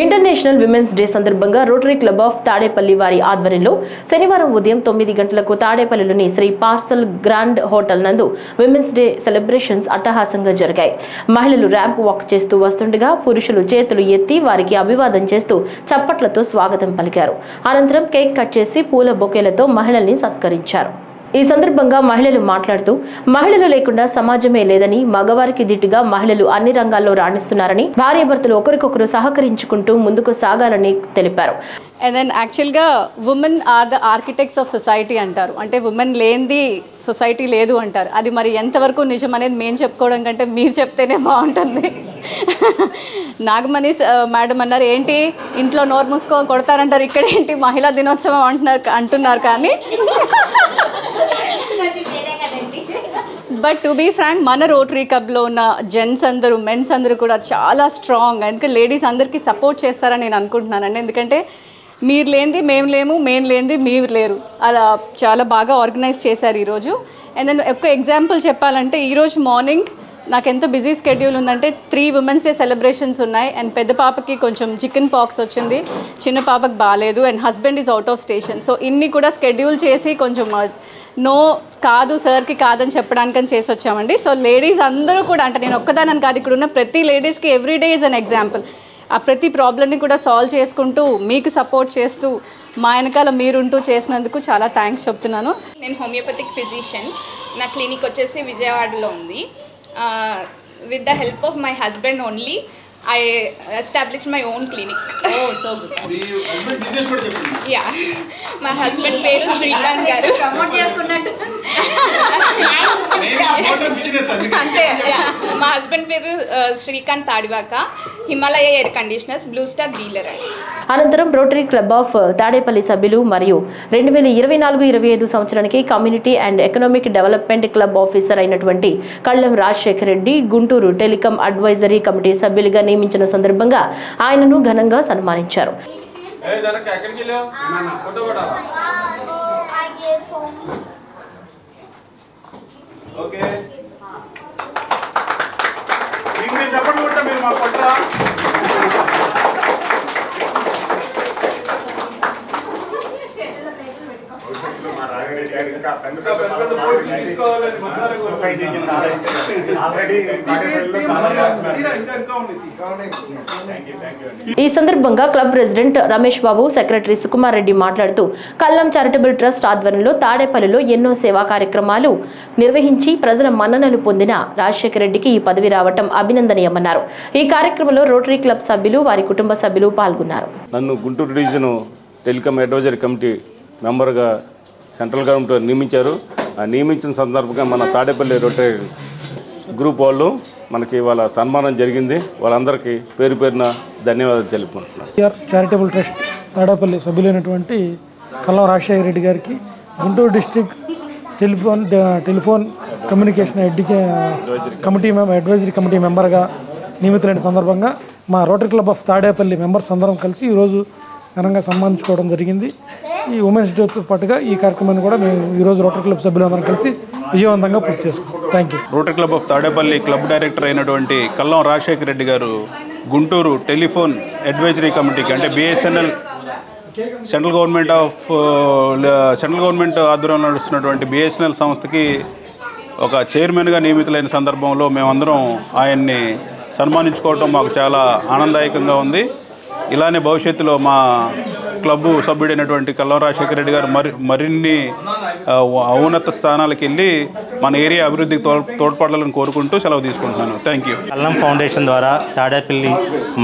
International women's day సందర్భంగా rotary club of Tadepalli వారి ఆధ్వర్యంలో శనివారం ఉదయం 9 గంటలకు తాడేపల్లిలోని శ్రీ పార్సల్ గ్రాండ్ హోటల్ నందు విమెన్స్ డే సెలబ్రేషన్స్ అట్టహాసంగా జరిగాయి. మహిళలు ర్యాంప్ వాక్ చేస్తూ వస్తుండగా పురుషులు చేతులు ఎత్తి వారికి అభివాదం చేస్తూ చప్పట్లతో స్వాగతం పలికారు. అనంతరం కేక్ కట్ చేసి పూల బొకేలతో మహిళల్ని సత్కరించారు. ఈ సందర్భంగా మహిళలు మాట్లాడుతూ మహిళలు లేకుండా సమాజమే లేదని, మగవారికి దిట్టుగా మహిళలు అన్ని రంగాల్లో రాణిస్తున్నారని, భార్యాభర్తలు ఒకరికొకరు సహకరించుకుంటూ ముందుకు సాగాలని తెలిపారు. And then యాక్చువల్గా women are the architects of society అంటారు. అంటే ఉమెన్ లేనిది సొసైటీ లేదు అంటారు. అది మరి ఎంతవరకు నిజం అనేది మేము చెప్పుకోవడం కంటే మీరు చెప్తేనే బాగుంటుంది. నాగమణి మేడం అన్నారు, ఏంటి ఇంట్లో నోరు మూసుకొని కొడతారంటారు, ఇక్కడ ఏంటి మహిళా దినోత్సవం అంటున్నారు. కానీ బట్ టు బీ ఫ్రాంక్, మన రోటరీ క్లబ్లో ఉన్న జెంట్స్ అందరూ, మెన్స్ అందరూ కూడా చాలా స్ట్రాంగ్. ఎందుకంటే లేడీస్ అందరికీ సపోర్ట్ చేస్తారని నేను అనుకుంటున్నానండి. ఎందుకంటే మీరు లేనిది మేము లేము, మేము లేనిది మీరు లేరు, అలా చాలా బాగా ఆర్గనైజ్ చేశారు ఈరోజు. అండ్ దెన్ ఒక ఎగ్జాంపుల్ చెప్పాలంటే ఈరోజు మార్నింగ్ నాకు ఎంత బిజీ స్కెడ్యూల్ ఉందంటే 3 ఉమెన్స్ డే సెలబ్రేషన్స్ ఉన్నాయి. అండ్ పెద్ద పాపకి కొంచెం చికెన్ పాక్స్ వచ్చింది, చిన్న పాపకి బాగాలేదు, and husband is out of station. So ఇన్ని కూడా స్కెడ్యూల్ చేసి కొంచెం నో కాదు సార్కి కాదని చెప్పడానికని చేసి వచ్చామండి. సో లేడీస్ అందరూ కూడా, అంటే నేను ఒక్కదానని కాదు, ఇక్కడ ఉన్న ప్రతి లేడీస్కి ఎవ్రీడే ఈజ్ అన్ ఎగ్జాంపుల్. ఆ ప్రతి ప్రాబ్లమ్ని కూడా సాల్వ్ చేసుకుంటూ మీకు సపోర్ట్ చేస్తూ మా వెనకాల మీరుంటూ చేసినందుకు చాలా థ్యాంక్స్ చెప్తున్నాను. నేను హోమియోపతిక్ ఫిజిషియన్. నా క్లినిక్ వచ్చేసి విజయవాడలో ఉంది. With the help of my husband only, I established my own clinic. Oh, so good. Yeah. My husband పేరు శ్రీకాంత్ గారు. ప్రమోట్ చేసుకున్నట్టు అంటే మా హస్బెండ్ పేరు Srikanth Tadivaka, Himalaya air conditioners, blue star dealer అండి. అనంతరం రోటరీ క్లబ్ ఆఫ్ తాడేపల్లి సభ్యులు మరియు 2024-25 సంవత్సరానికి community and economic development club officer అయినటువంటి కళ్ళం Rajasekhar Reddy Guntur telecom advisory committee సభ్యులుగా నియమించిన సందర్భంగా ఆయనను ఘనంగా సన్మానించారు. ఈ సందర్భంగా club president Ramesh Babu, secretary Sukumar Reddy మాట్లాడుతూ కల్లం చారిటబుల్ ట్రస్ట్ ఆధ్వర్యంలో తాడేపల్లిలో ఎన్నో సేవా కార్యక్రమాలు నిర్వహించి ప్రజల మన్ననలు పొందిన రాజశేఖర్ రెడ్డికి ఈ పదవి రావటం అభినందనీయమన్నారు. ఈ కార్యక్రమంలో రోటరీ క్లబ్ సభ్యులు, వారి కుటుంబ సభ్యులు పాల్గొన్నారు. నన్ను Guntur division telecom advisory committee మెంబర్గా సెంట్రల్ గవర్నమెంట్ నియమించారు. ఆ నియమించిన సందర్భంగా మన తాడేపల్లి రోటరీ గ్రూప్ వాళ్ళు మనకి వాళ్ళ సన్మానం జరిగింది. వాళ్ళందరికీ పేరు పేరున ధన్యవాదాలు తెలుపుకుంటున్నాను. చారిటబుల్ ట్రస్ట్ తాడేపల్లి సభ్యులైనటువంటి కల్లం రాజశేఖర రెడ్డి గారికి Guntur district telephone communication advisory committee మెంబర్గా నియమితులైన సందర్భంగా మా rotary club of Tadepalli members అందరం కలిసి ఈరోజు ఘనంగా సన్మానించుకోవడం జరిగింది. ఈ ఉమెన్స్ డేతో పాటుగా ఈ కార్యక్రమాన్ని కూడా మేము ఈరోజు రోటరీ క్లబ్ సభ్యులందరం కలిసి విజయవంతంగా పూర్తి చేసుకున్నాం. Thank you. Rotary club of Tadepalli club director అయినటువంటి కల్లం రాజశేఖర రెడ్డి గారు గుంటూరు టెలిఫోన్ అడ్వైజరీ కమిటీకి, అంటే బిఎస్ఎన్ఎల్ సెంట్రల్ గవర్నమెంట్ ఆధ్వర్యంలో నడుస్తున్నటువంటి బిఎస్ఎన్ఎల్ సంస్థకి ఒక చైర్మన్గా నియమితులైన సందర్భంలో మేమందరం ఆయన్ని సన్మానించుకోవటం మాకు చాలా ఆనందదాయకంగా ఉంది. ఇలానే భవిష్యత్తులో మా క్లబ్ సభ్యుడైనటువంటి కల్లం రాజశేఖర రెడ్డి గారు మరిన్ని ఉన్నత స్థానాలకు వెళ్ళి మన ఏరియా అభివృద్ధికి తోడ్పడాలని కోరుకుంటూ సెలవు తీసుకుంటున్నాను. Thank you. కల్లం ఫౌండేషన్ ద్వారా తాడేపల్లి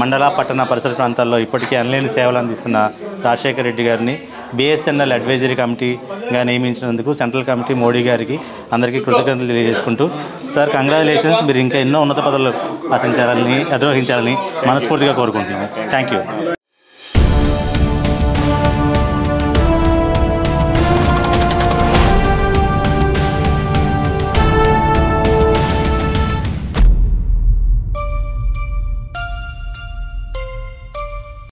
మండల, పట్టణ, పరిసర ప్రాంతాల్లో ఇప్పటికీ అనలేని సేవలు అందిస్తున్న రాజశేఖర రెడ్డి గారిని బిఎస్ఎన్ఎల్ అడ్వైజరీ కమిటీగా నియమించినందుకు సెంట్రల్ కమిటీ మోడీ గారికి అందరికీ కృతజ్ఞతలు తెలియజేసుకుంటూ, సార్ కంగ్రాచులేషన్స్, మీరు ఇంకా ఎన్నో ఉన్నత పదవులు ఆశించాలని, అధిరోహించాలని మనస్ఫూర్తిగా కోరుకుంటున్నాను. Thank you.